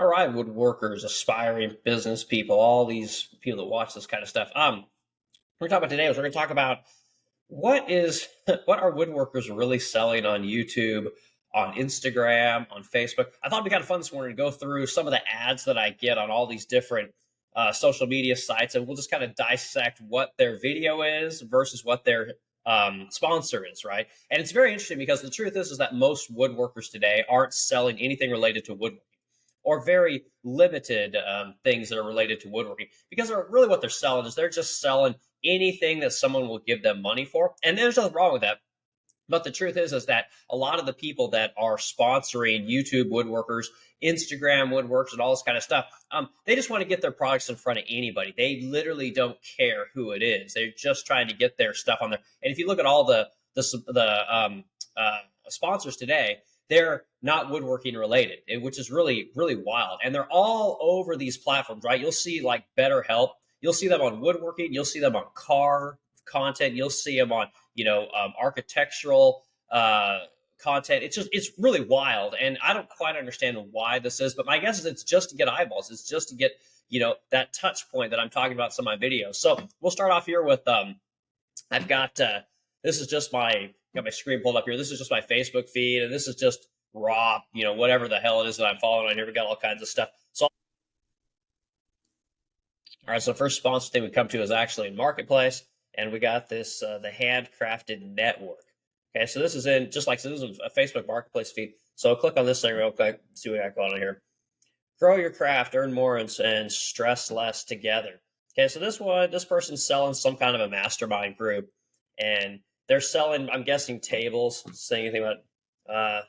All right, woodworkers, aspiring business people, all these people that watch this kind of stuff. We're talking about today is we're going to talk about what is what are woodworkers really selling on YouTube, on Instagram, on Facebook. I thought it'd be kind of fun this morning to go through some of the ads that I get on all these different social media sites, and we'll just kind of dissect what their video is versus what their sponsor is, right? And it's very interesting because the truth is that most woodworkers today aren't selling anything related to woodworking or very limited things that are related to woodworking because they're really what they're selling is they're just selling anything that someone will give them money for, and there's nothing wrong with that. But the truth is that a lot of the people that are sponsoring YouTube woodworkers, Instagram woodworkers, and all this kind of stuff, they just want to get their products in front of anybody. They literally don't care who it is. They're just trying to get their stuff on there. And if you look at all the sponsors today, they're not woodworking related, which is really wild. And they're all over these platforms, right? You'll see like BetterHelp. You'll see them on woodworking. You'll see them on car content. You'll see them on architectural content. It's really wild, and I don't quite understand why this is. But my guess is it's just to get eyeballs. It's just to get that touch point that I'm talking about in some of my videos. So we'll start off here with I've got this is just got my screen pulled up here. This is just my Facebook feed, and this is just raw, whatever the hell it is that I'm following on here. We got all kinds of stuff. So, all right, so the first sponsor thing we come to is actually in Marketplace, and we got this the Handcrafted Network. Okay, so this is this is a Facebook Marketplace feed. So I'll click on this thing real quick, see what I got going on here. Grow your craft, earn more, and stress less together. Okay, so this person's selling some kind of a mastermind group, and they're selling, I'm guessing, tables. Saying anything about,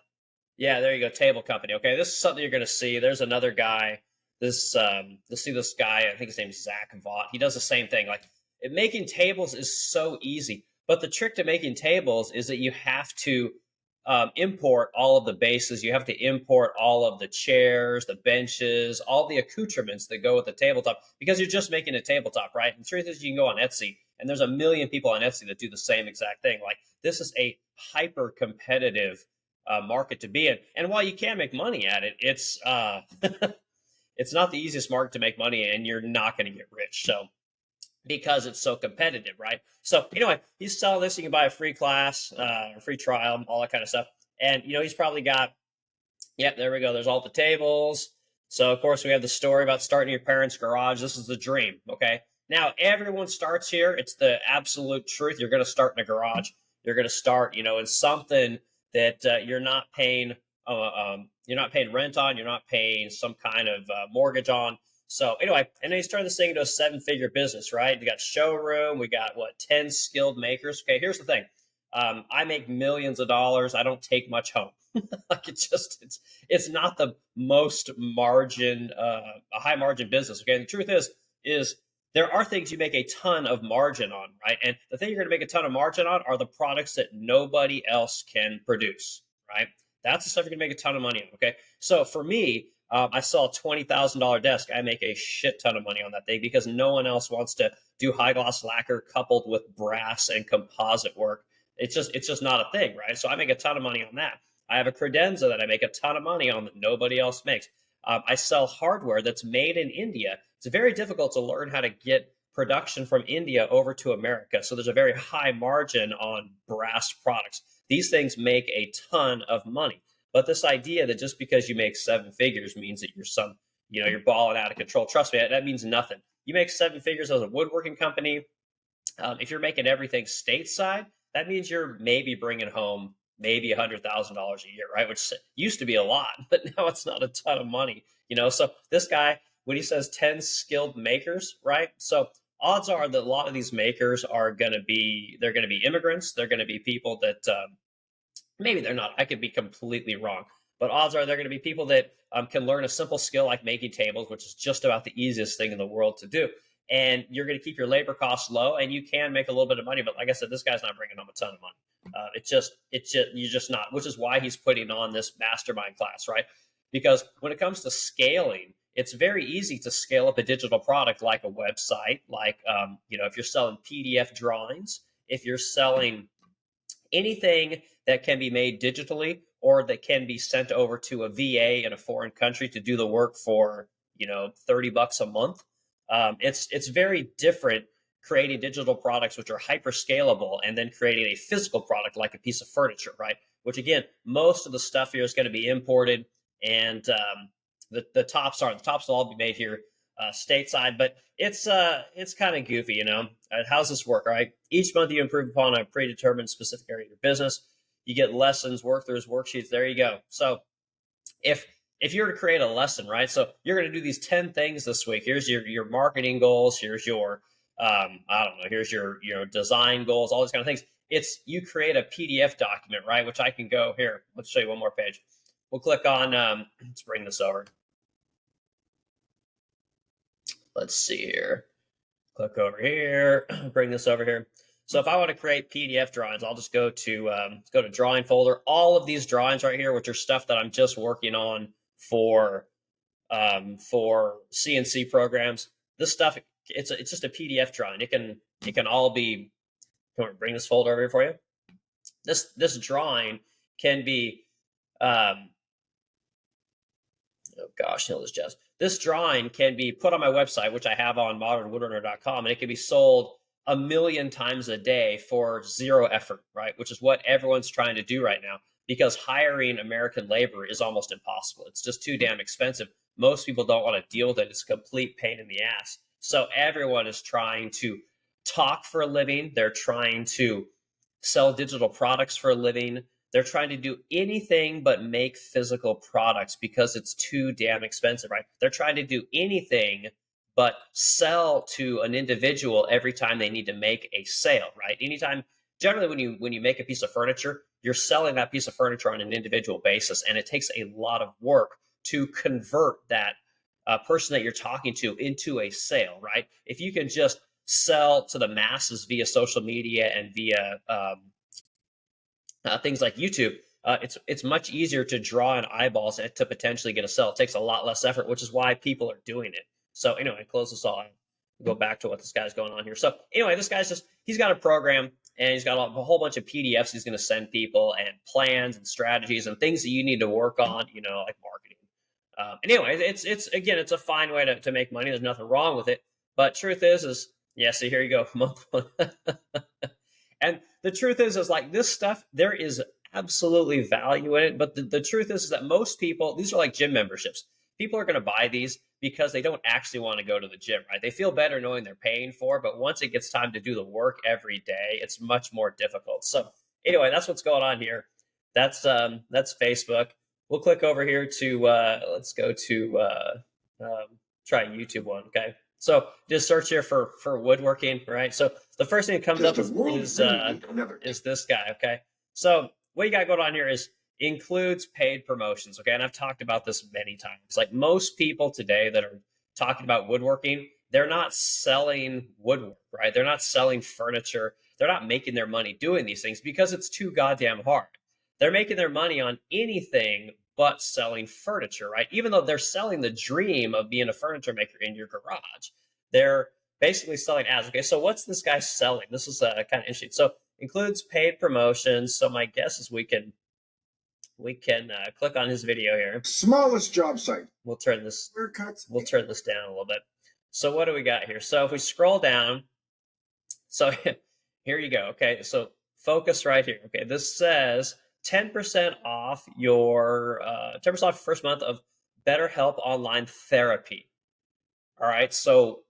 yeah, there you go, table company. Okay, this is something you're going to see. There's another guy. You'll see this guy. I think his name's Zach Vaught. He does the same thing. Like making tables is so easy, but the trick to making tables is that you have to import all of the bases. You have to import all of the chairs, the benches, all the accoutrements that go with the tabletop because you're just making a tabletop, right? And the truth is you can go on Etsy and there's a million people on Etsy that do the same exact thing. Like this is a hyper competitive market to be in. And while you can make money at it, it's it's not the easiest market to make money in, and you're not going to get rich. So because it's so competitive, right? So anyway, he's selling this. You can buy a free class, a free trial, all that kind of stuff. And he's probably got, yep, there we go. There's all the tables. So of course we have the story about starting your parents' garage. This is the dream. Okay. Now everyone starts here. It's the absolute truth. You're going to start in a garage. You're going to start, in something that you're not paying rent on. You're not paying some kind of mortgage on. So anyway, and then he's turned this thing into a 7-figure business, right? We got showroom. We got 10 skilled makers. Okay, here's the thing. I make millions of dollars. I don't take much home. Like it's not the most margin, a high margin business. Okay, and the truth is there are things you make a ton of margin on, right? And the thing you're going to make a ton of margin on are the products that nobody else can produce, right? That's the stuff you're going to make a ton of money on. Okay, so for me, I sell a $20,000 desk. I make a shit ton of money on that thing because no one else wants to do high gloss lacquer coupled with brass and composite work. It's just not a thing, right? So I make a ton of money on that. I have a credenza that I make a ton of money on that nobody else makes. I sell hardware that's made in India. It's very difficult to learn how to get production from India over to America. So there's a very high margin on brass products. These things make a ton of money. But this idea that just because you make 7 figures means that you're balling out of control. Trust me, that means nothing. You make 7 figures as a woodworking company. If you're making everything stateside, that means you're maybe bringing home maybe $100,000 a year, right? Which used to be a lot, but now it's not a ton of money, So this guy, when he says 10 skilled makers, right? So odds are that a lot of these makers they're going to be immigrants. They're going to be people that, maybe they're not. I could be completely wrong. But odds are they're going to be people that can learn a simple skill like making tables, which is just about the easiest thing in the world to do. And you're going to keep your labor costs low, and you can make a little bit of money. But like I said, this guy's not bringing home a ton of money. You're just not, which is why he's putting on this mastermind class, right? Because when it comes to scaling, it's very easy to scale up a digital product like a website, like, if you're selling PDF drawings, if you're selling anything that can be made digitally or that can be sent over to a VA in a foreign country to do the work for, $30 a month. It's very different creating digital products which are hyper scalable and then creating a physical product like a piece of furniture, right? Which again, most of the stuff here is going to be imported, and the tops will all be made here stateside, but it's kind of goofy, how's this work? All right, each month you improve upon a predetermined specific area of your business. You get lessons, workthroughs, worksheets. There you go. So if you were to create a lesson, right? So you're going to do these 10 things this week. Here's your marketing goals. Here's your I don't know. Here's your design goals. All these kind of things. It's you create a PDF document, right? Which I can go here. Let's show you one more page. We'll click on. Let's bring this over. Let's see here. Click over here. Bring this over here. So if I want to create PDF drawings, I'll just go to drawing folder. All of these drawings right here, which are stuff that I'm just working on for CNC programs. This stuff, it's just a PDF drawing. It can all be. Can we bring this folder over here for you? This drawing can be. Oh gosh, this jazz. This drawing can be put on my website, which I have on modernwoodworker.com, and it can be sold 1 million times a day for zero effort, right? Which is what everyone's trying to do right now, because hiring American labor is almost impossible. It's just too damn expensive. Most people don't want to deal with it. It's a complete pain in the ass. So everyone is trying to talk for a living. They're trying to sell digital products for a living. They're trying to do anything but make physical products because it's too damn expensive, right? They're trying to do anything but sell to an individual every time they need to make a sale, right? Anytime, generally when you make a piece of furniture, you're selling that piece of furniture on an individual basis, and it takes a lot of work to convert that person that you're talking to into a sale, right? If you can just sell to the masses via social media and via things like YouTube, it's much easier to draw in eyeballs and to potentially get a sale. It takes a lot less effort, which is why people are doing it. So anyway, close this all out. Go back to what this guy's going on here. So anyway, this guy's he's got a program, and he's got a whole bunch of PDFs he's going to send people, and plans and strategies and things that you need to work on, like marketing. Anyway, it's a fine way to make money. There's nothing wrong with it. But truth is yeah, so here you go. Month one. And the truth is like this stuff, there is absolutely value in it. But the truth is that most people, these are like gym memberships. People are going to buy these because they don't actually want to go to the gym, right? They feel better knowing they're paying for it, but once it gets time to do the work every day, it's much more difficult. So anyway, that's what's going on here. That's Facebook. We'll click over here to let's go to try YouTube one. Okay, so just search here for woodworking, right? So the first thing that comes up is this guy. Okay, so what you got going on here is includes paid promotions. Okay, and I've talked about this many times. Like most people today that are talking about woodworking, they're not selling woodwork, right? They're not selling furniture. They're not making their money doing these things because it's too goddamn hard. They're making their money on anything but selling furniture, right? Even though they're selling the dream of being a furniture maker in your garage, they're basically selling ads. Okay, so what's this guy selling? This is kind of interesting. So includes paid promotions. So my guess is we can click on his video here. Smallest job site. We'll turn this down a little bit. So what do we got here? So if we scroll down, so here you go. Okay, so focus right here. Okay, this says 10% off your 10% off first month of BetterHelp online therapy. All right, so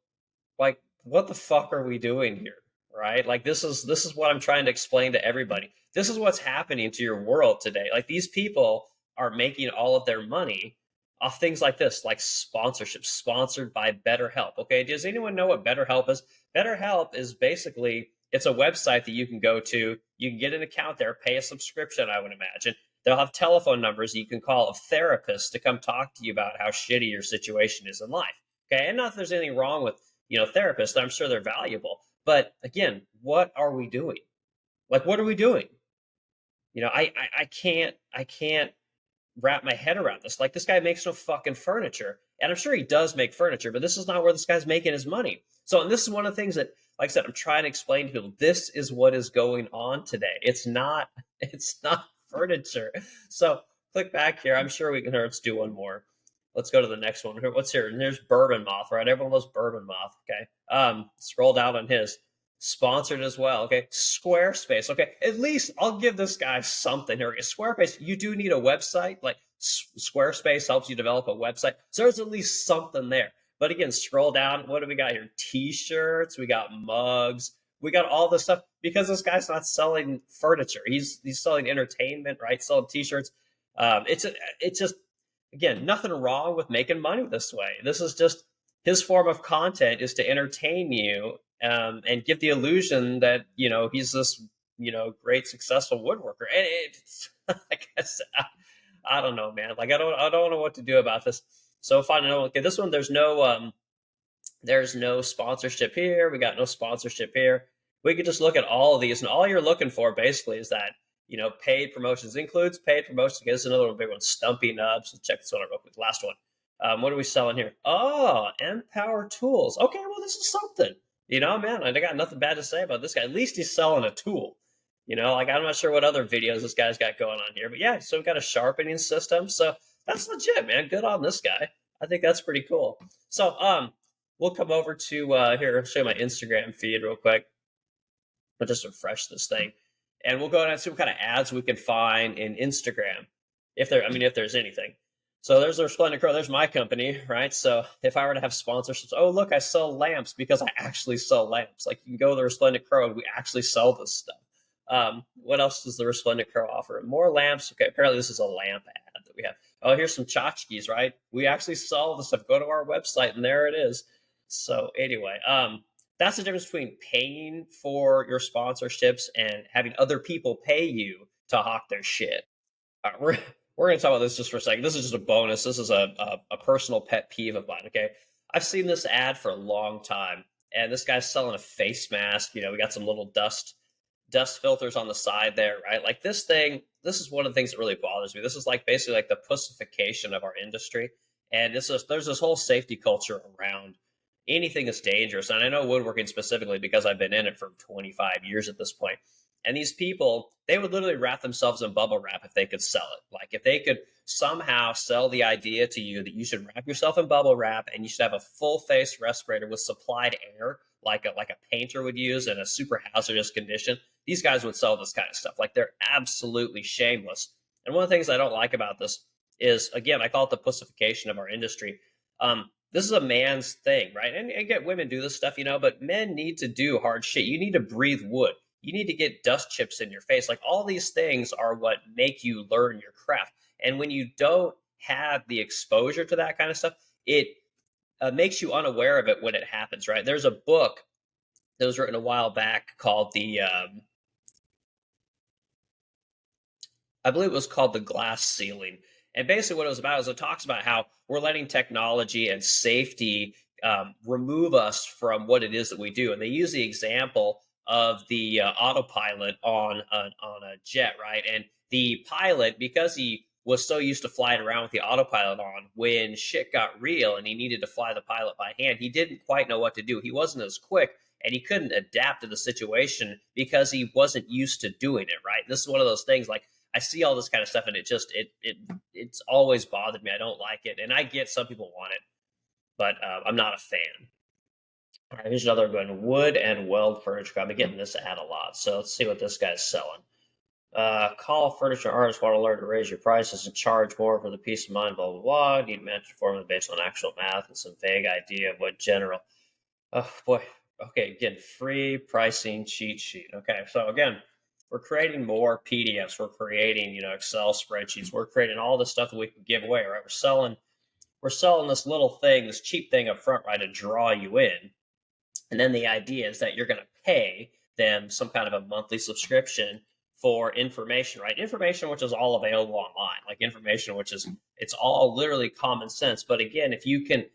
like, what the fuck are we doing here? Right? Like this is what I'm trying to explain to everybody. This is what's happening to your world today. Like these people are making all of their money off things like this, like sponsorships, sponsored by BetterHelp. Okay, does anyone know what BetterHelp is? BetterHelp is basically, it's a website that you can go to. You can get an account there, pay a subscription, I would imagine. They'll have telephone numbers you can call a therapist to come talk to you about how shitty your situation is in life. Okay, and not that there's anything wrong with therapists. I'm sure they're valuable. But again, what are we doing? Like, what are we doing? I can't wrap my head around this. Like, this guy makes no fucking furniture. And I'm sure he does make furniture, but this is not where this guy's making his money. So, and this is one of the things that, like I said, I'm trying to explain to people. This is what is going on today. It's not furniture. So click back here. I'm sure we can, let's do one more. Let's go to the next one. What's here? And there's Bourbon Moth, right? Everyone loves Bourbon Moth. Okay. Scroll down on his. Sponsored as well. Okay. Squarespace. Okay. At least I'll give this guy something here. Squarespace, you do need a website. Like Squarespace helps you develop a website. So there's at least something there. But again, scroll down. What do we got here? T-shirts. We got mugs. We got all this stuff because this guy's not selling furniture. He's selling entertainment, right? Selling T-shirts. It's just, again, nothing wrong with making money this way. This is just his form of content is to entertain you, and give the illusion that he's this great successful woodworker. And it's I guess I don't know, man. Like I don't know what to do about this. So if I know, okay, this one there's no sponsorship here. We got no sponsorship here. We could just look at all of these, and all you're looking for basically is that paid promotions. Includes paid promotions. Okay, this is another one, big one. Stumpy Nubs. Let's check this one out real quick. Last one. What are we selling here? Oh, Empower Tools. Okay, well, this is something. Man, I got nothing bad to say about this guy. At least he's selling a tool. Like I'm not sure what other videos this guy's got going on here, but yeah, so we've got a sharpening system. So that's legit, man. Good on this guy. I think that's pretty cool. So we'll come over to here. I'll show you my Instagram feed real quick. I'll just refresh this thing, and we'll go and see what kind of ads we can find in Instagram, if there's anything. So there's our Resplendent Crow. There's my company, right? So if I were to have sponsorships, oh, look, I sell lamps because I actually sell lamps. Like you can go to the Resplendent Crow and we actually sell this stuff. What else does the Resplendent Crow offer? More lamps. Okay, apparently this is a lamp ad that we have. Oh, here's some tchotchkes, right? We actually sell this stuff. Go to our website and there it is. So anyway, that's the difference between paying for your sponsorships and having other people pay you to hawk their shit. We're going to talk about this just for a second. This is just a bonus. This is a personal pet peeve of mine, okay? I've seen this ad for a long time, and this guy's selling a face mask. We got some little dust filters on the side there, right? Like this is one of the things that really bothers me. This is like basically like the pussification of our industry. And there's this whole safety culture around anything that's dangerous. And I know woodworking specifically because I've been in it for 25 years at this point. And these people, they would literally wrap themselves in bubble wrap if they could sell it. Like if they could somehow sell the idea to you that you should wrap yourself in bubble wrap and you should have a full face respirator with supplied air, like a painter would use in a super hazardous condition, these guys would sell this kind of stuff. Like they're absolutely shameless. And one of the things I don't like about this is, again, I call it the pussification of our industry. This is a man's thing, right? And again, women do this stuff, but men need to do hard shit. You need to breathe wood. You need to get dust chips in your face. Like all these things are what make you learn your craft. And when you don't have the exposure to that kind of stuff, it makes you unaware of it when it happens, right? There's a book that was written a while back called I believe it was called The Glass Ceiling. And basically what it was about is it talks about how we're letting technology and safety remove us from what it is that we do. And they use the example of the autopilot on a jet, right? And the pilot, because he was so used to flying around with the autopilot on, when shit got real and he needed to fly the pilot by hand, he didn't quite know what to do. He wasn't as quick and he couldn't adapt to the situation because he wasn't used to doing it, right? This is one of those things, like I see all this kind of stuff and it's always bothered me. I don't like it. And I get some people want it, but I'm not a fan. All right, here's another one. Wood and weld furniture. I've been getting this ad a lot. So let's see what this guy's selling. Call furniture artists, want to learn to raise your prices and charge more for the peace of mind, blah, blah, blah. Need to match your formula based on actual math and some vague idea of what general. Oh, boy. Okay, again, free pricing cheat sheet. Okay, so again, we're creating more PDFs. We're creating, Excel spreadsheets. We're creating all this stuff that we can give away, right? We're selling this little thing, this cheap thing up front, right, to draw you in. And then the idea is that you're going to pay them some kind of a monthly subscription for information, right? Information which is all available online, like information which is, it's all literally common sense. But again, if you can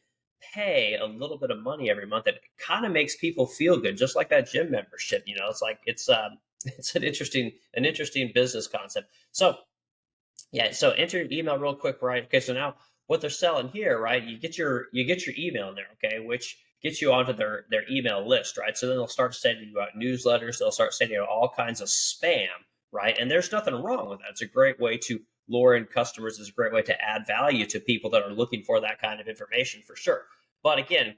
pay a little bit of money every month, it kind of makes people feel good, just like that gym membership. It's like it's an interesting business concept. So yeah, so enter your email real quick, right? Okay, so now what they're selling here, right? You get your email in there, okay, which gets you onto their email list, right? So then they'll start sending you out newsletters. They'll start sending you out all kinds of spam, right? And there's nothing wrong with that. It's a great way to lure in customers. It's a great way to add value to people that are looking for that kind of information for sure. But again,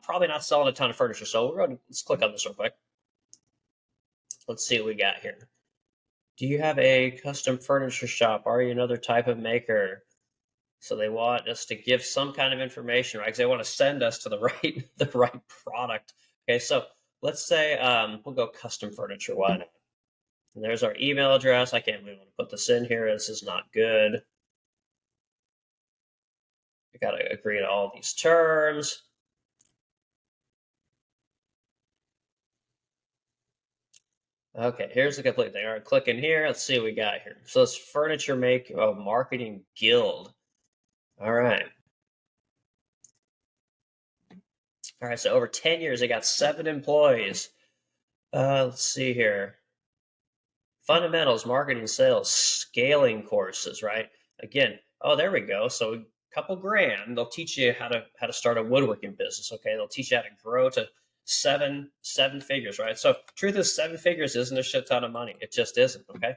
probably not selling a ton of furniture. So let's click on this real quick. Let's see what we got here. Do you have a custom furniture shop? Are you another type of maker? So they want us to give some kind of information, right? Because they want to send us to the right product. Okay, so let's say we'll go custom furniture. Why not? And there's our email address. I can't believe I'm going to put this in here. This is not good. We got to agree to all these terms. Okay, here's the complete thing. All right, click in here. Let's see what we got here. So it's Furniture Marketing Guild. All right. All right, so over 10 years, they got 7 employees. Let's see here. Fundamentals, marketing, sales, scaling courses, right? Again, oh, there we go. So a couple grand, they'll teach you how to start a woodworking business. Okay, they'll teach you how to grow to seven figures, right? So truth is, 7 figures isn't a shit ton of money. It just isn't. Okay.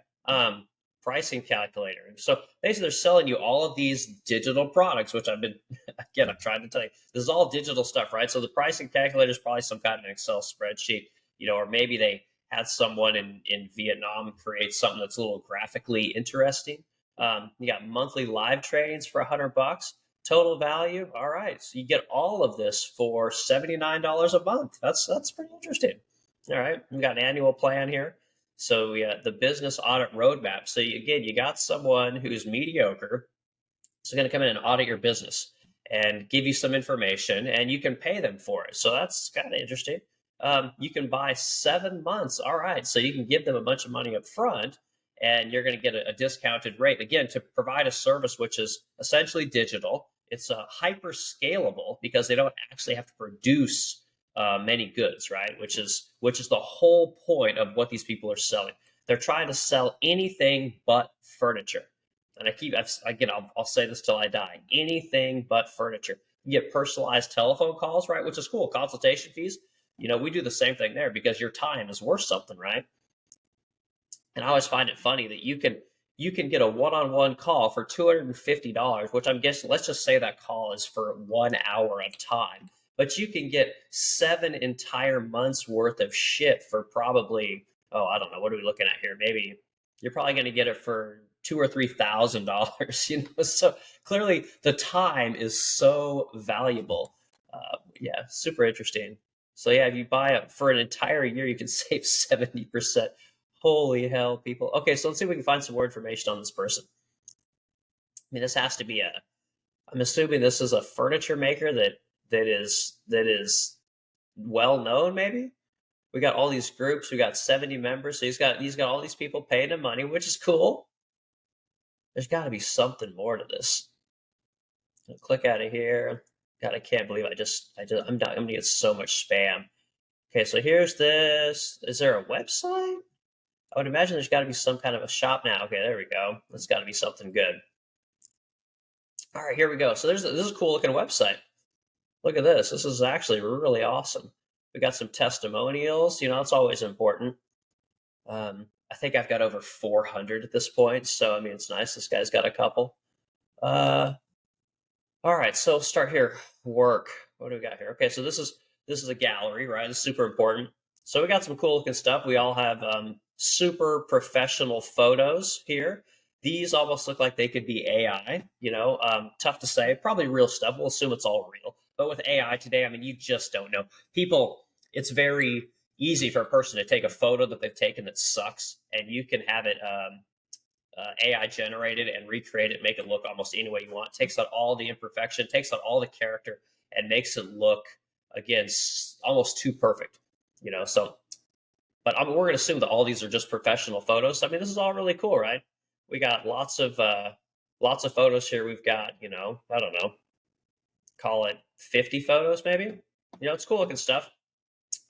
Pricing calculator. So basically, they're selling you all of these digital products, which I'm trying to tell you, this is all digital stuff, right? So the pricing calculator is probably some kind of an Excel spreadsheet, or maybe they had someone in Vietnam create something that's a little graphically interesting. You got monthly live trainings for $100. Total value, all right. So you get all of this for $79 a month. That's pretty interesting. All right, we got an annual plan here. So yeah, the business audit roadmap. So you got someone who's mediocre, so going to come in and audit your business and give you some information, and you can pay them for it. So that's kind of interesting. You can buy 7 months. All right, so you can give them a bunch of money up front, and you're going to get a discounted rate again to provide a service which is essentially digital. It's hyper scalable because they don't actually have to produce many goods, right? Which is the whole point of what these people are selling. They're trying to sell anything but furniture. And I'll say this till I die. Anything but furniture. You get personalized telephone calls, right? Which is cool. Consultation fees. We do the same thing there because your time is worth something, right? And I always find it funny that you can get a one-on-one call for $250, which I'm guessing, let's just say that call is for 1 hour of time. But you can get 7 entire months worth of shit for probably, I don't know, what are we looking at here? Maybe you're probably going to get it for $2,000 or $3,000. So clearly the time is so valuable. Yeah, super interesting. So yeah, if you buy it for an entire year, you can save 70%. Holy hell, people. Okay, so let's see if we can find some more information on this person. I mean, this has to be I'm assuming this is a furniture maker that is well known, maybe. We got all these groups, we got 70 members, so he's got all these people paying him money, which is cool. There's got to be something more to this. I'll click out of here. God, I can't believe I'm gonna get so much spam. Okay, so here's this. Is there a website? I would imagine there's got to be some kind of a shop now. Okay, there we go. That's got to be something good. All right, here we go. So this is a cool looking website. Look at this. This is actually really awesome. We got some testimonials. That's always important. I think I've got over 400 at this point. So, I mean, it's nice. This guy's got a couple. All right, so start here. Work. What do we got here? Okay, so this is a gallery, right? It's super important. So we got some cool looking stuff. We all have super professional photos here. These almost look like they could be AI, tough to say. Probably real stuff. We'll assume it's all real. But with AI today, I mean, you just don't know. It's very easy for a person to take a photo that they've taken that sucks, and you can have it AI generated and recreate it, make it look almost any way you want. It takes out all the imperfection, takes out all the character, and makes it look, again, almost too perfect. So, but we're going to assume that all these are just professional photos. I mean, this is all really cool, right? We got lots of photos here. We've got, I don't know, call it 50 photos, maybe. It's cool looking stuff.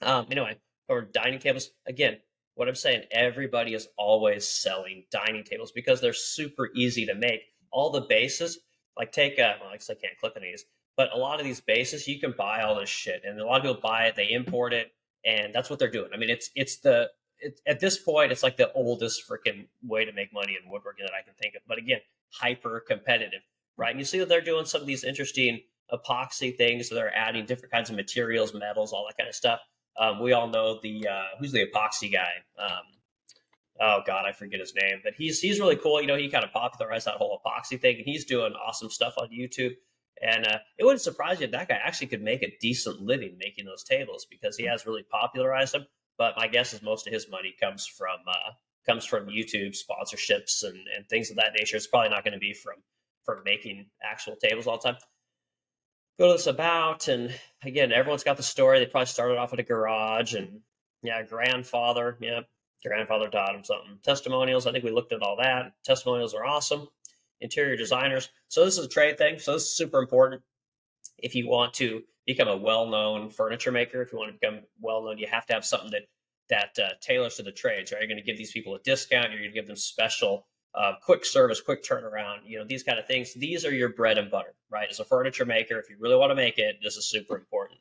Anyway, or dining tables. Again, what I'm saying, everybody is always selling dining tables because they're super easy to make. All the bases, like take I guess I can't click on these, but a lot of these bases, you can buy all this shit, and a lot of people buy it, they import it, and that's what they're doing. I mean, it's at this point, it's like the oldest freaking way to make money in woodworking that I can think of. But again, hyper competitive, right? And you see that they're doing some of these interesting epoxy things. So they're adding different kinds of materials, metals, all that kind of stuff. We all know the who's the epoxy guy. Oh God, I forget his name, but he's really cool. You know, he kind of popularized that whole epoxy thing, and he's doing awesome stuff on YouTube. And it wouldn't surprise you if that guy actually could make a decent living making those tables because he has really popularized them. But my guess is most of his money comes from YouTube sponsorships and things of that nature. It's probably not going to be from making actual tables all the time. Go to this about, and again, everyone's got the story. They probably started off at a garage, and grandfather taught him something. Testimonials, I think we looked at all that. Testimonials are awesome. Interior designers. So this is a trade thing. So this is super important. If you want to become a well-known furniture maker, if you want to become well-known, you have to have something that tailors to the trades. Right? You're going to give these people a discount. You're going to give them special quick service, quick turnaround. You know, these kind of things. These are your bread and butter, right? As a furniture maker, if you really want to make it, this is super important.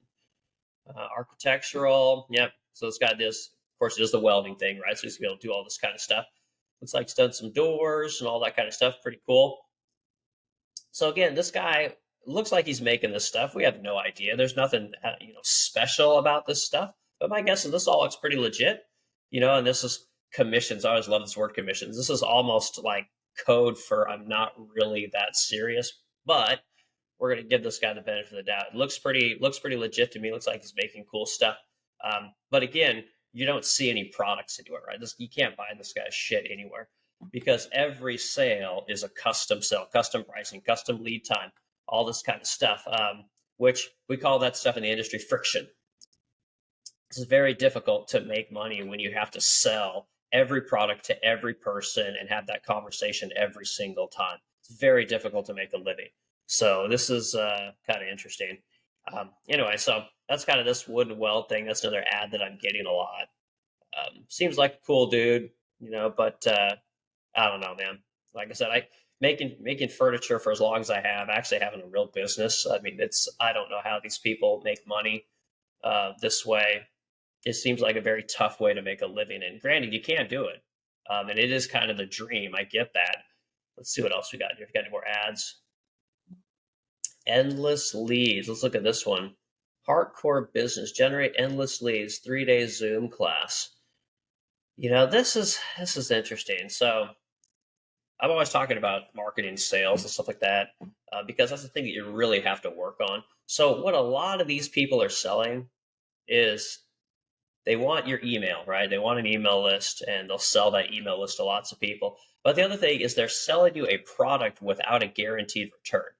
Architectural, yep. So it's got this. Of course, it is the welding thing, right? So he's going to be able to do all this kind of stuff. Looks like he's done some doors and all that kind of stuff. Pretty cool. So again, this guy looks like he's making this stuff. We have no idea. There's nothing special about this stuff. But my guess is this all looks pretty legit. And this is commissions. I always love this word commissions. This is almost like code for I'm not really that serious, but we're going to give this guy the benefit of the doubt. It looks pretty legit to me. It looks like he's making cool stuff. But again, you don't see any products anywhere, right? You can't buy this guy's shit anywhere because every sale is a custom sale, custom pricing, custom lead time, all this kind of stuff, which we call that stuff in the industry friction. It's very difficult to make money when you have to sell every product to every person and have that conversation every single time. It's very difficult to make a living. So this is kind of interesting. Anyway, so that's kind of this wood and weld thing. That's another ad that I'm getting a lot. Seems like a cool dude, but I don't know, man. Like I said, making furniture for as long as I have, actually having a real business. I mean, I don't know how these people make money this way. It seems like a very tough way to make a living. And granted, you can't do it. And it is kind of the dream. I get that. Let's see what else we got here. We got any more ads? Endless leads. Let's look at this one. Hardcore business. Generate endless leads. 3-day Zoom class. This is interesting. So I'm always talking about marketing, sales, and stuff like that because that's the thing that you really have to work on. So what a lot of these people are selling is they want your email, right? They want an email list, and they'll sell that email list to lots of people. But the other thing is they're selling you a product without a guaranteed return.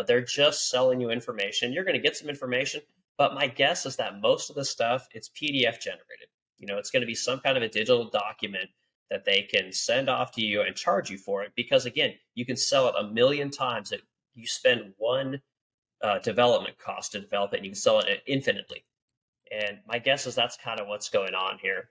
They're just selling you information. You're going to get some information, but my guess is that most of the stuff, it's PDF generated. It's going to be some kind of a digital document that they can send off to you and charge you for it. Because again, you can sell it a million times. You spend one development cost to develop it, and you can sell it infinitely. And my guess is that's kind of what's going on here.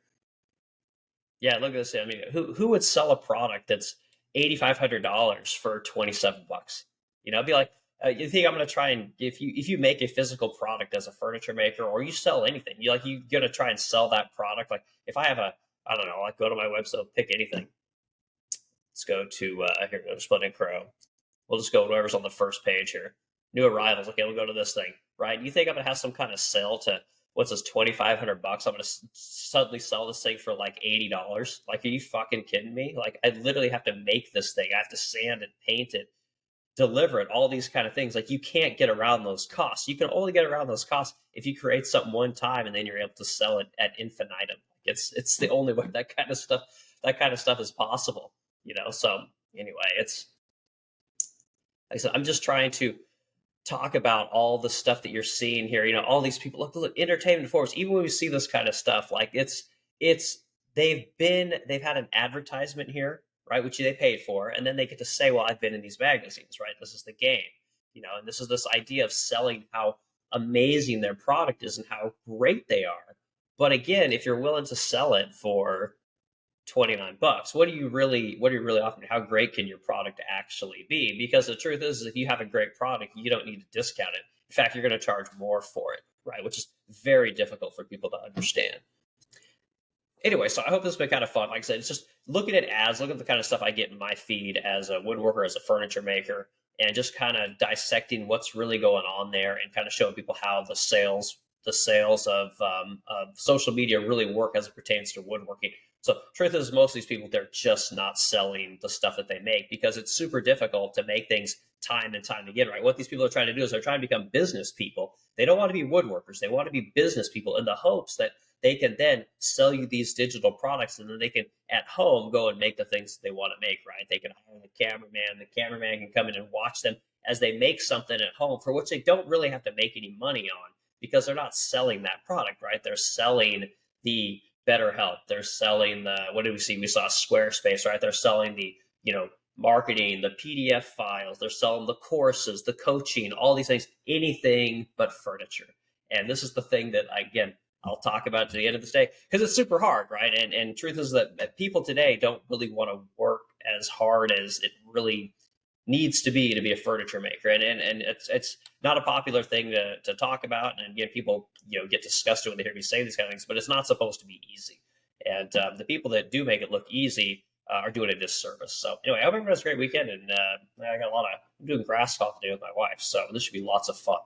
Yeah, look at this. I mean, who would sell a product that's $8,500 for $27? It'd be like, you think I'm going to try and if you make a physical product as a furniture maker, or you sell anything, you're going to try and sell that product. Like if I have I don't know, like go to my website, pick anything. Let's go to here, Splitting Crow. We'll just go to whatever's on the first page here. New arrivals. Okay, we'll go to this thing, right? You think I'm going to have some kind of sale to what's this, $2,500? I'm going to suddenly sell this thing for like $80. Like, are you fucking kidding me? Like, I literally have to make this thing. I have to sand it, paint it, deliver it, all these kind of things. Like, you can't get around those costs. You can only get around those costs if you create something one time and then you're able to sell it at infinitum. It's the only way that kind of stuff is possible. So anyway, it's like I said, I'm just trying to talk about all the stuff that you're seeing here. All these people look entertainment forums. Even when we see this kind of stuff, like they've had an advertisement here, right, which they paid for, and then they get to say, well, I've been in these magazines, right? This is the game, and this is this idea of selling how amazing their product is and how great they are. But again, if you're willing to sell it for $29, what are you really offering? How great can your product actually be? Because the truth is if you have a great product, you don't need to discount it. In fact, you're going to charge more for it, right? Which is very difficult for people to understand. anyway, so I hope this has been kind of fun. Like I said, it's just looking at ads, look at the kind of stuff I get in my feed as a woodworker, as a furniture maker, and just kind of dissecting what's really going on there, and kind of showing people how the sales of social media really work as it pertains to woodworking. So truth is, most of these people, they're just not selling the stuff that they make because it's super difficult to make things time and time again, right? What these people are trying to do is they're trying to become business people. They don't want to be woodworkers. They want to be business people in the hopes that they can then sell you these digital products, and then they can at home go and make the things that they want to make, right? They can hire the cameraman. The cameraman can come in and watch them as they make something at home for which they don't really have to make any money on because they're not selling that product, right? They're selling the BetterHelp. They're selling the, what did we see? We saw Squarespace, right? They're selling the, marketing, the PDF files. They're selling the courses, the coaching, all these things, anything but furniture. And this is the thing that, again, I'll talk about to the end of this day because it's super hard, right? And truth is that people today don't really want to work as hard as it really needs to be a furniture maker, and it's not a popular thing to talk about, and again, people get disgusted when they hear me say these kind of things, but it's not supposed to be easy, and the people that do make it look easy are doing a disservice. So anyway, I hope everyone has a great weekend, and I'm doing grass golf today with my wife, so this should be lots of fun.